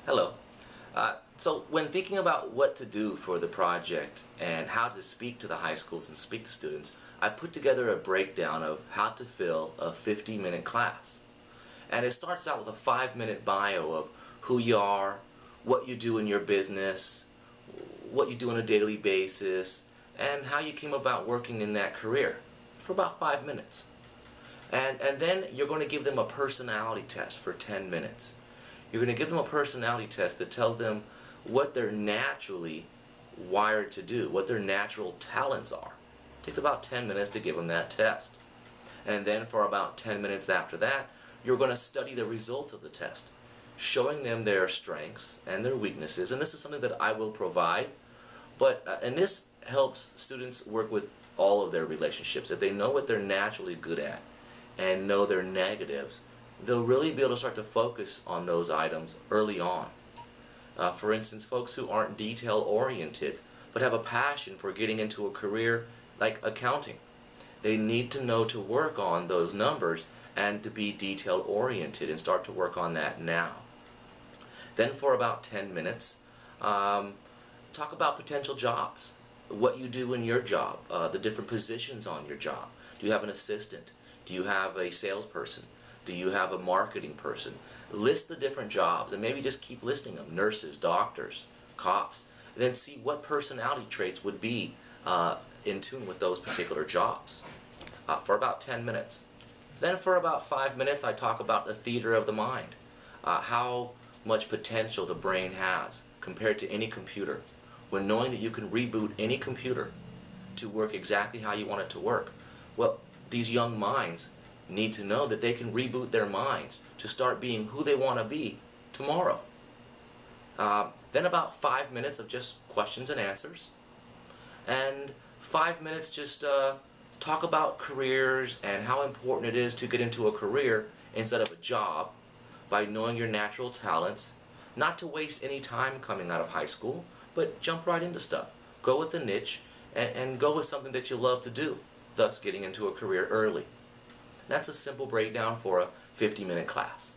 Hello. So when thinking about what to do for the project and how to speak to the high schools and speak to students, I put together a breakdown of how to fill a 50-minute class. And it starts out with a 5-minute bio of who you are, what you do in your business, what you do on a daily basis, and how you came about working in that career for about 5 minutes. And then you're going to give them a personality test for 10 minutes. You're going to give them a personality test that tells them what they're naturally wired to do, what their natural talents are. It takes about 10 minutes to give them that test. And then for about 10 minutes after that, you're going to study the results of the test, showing them their strengths and their weaknesses. And this is something that I will provide. And this helps students work with all of their relationships. If they know what they're naturally good at and know their negatives, they'll really be able to start to focus on those items early on. For instance, folks who aren't detail-oriented but have a passion for getting into a career like accounting, they need to know to work on those numbers and to be detail-oriented and start to work on that now. Then for about 10 minutes, talk about potential jobs, what you do in your job, the different positions on your job. Do you have an assistant? Do you have a salesperson? Do you have a marketing person? List the different jobs and maybe just keep listing them. Nurses, doctors, cops. And then see what personality traits would be in tune with those particular jobs for about 10 minutes. Then for about 5 minutes I talk about the theater of the mind. How much potential the brain has compared to any computer. When knowing that you can reboot any computer to work exactly how you want it to work. Well, these young minds need to know that they can reboot their minds to start being who they want to be tomorrow. Then about 5 minutes of just questions and answers. And 5 minutes just talk about careers and how important it is to get into a career instead of a job by knowing your natural talents, not to waste any time coming out of high school, but jump right into stuff. Go with a niche and go with something that you love to do, thus getting into a career early. That's a simple breakdown for a 50-minute class.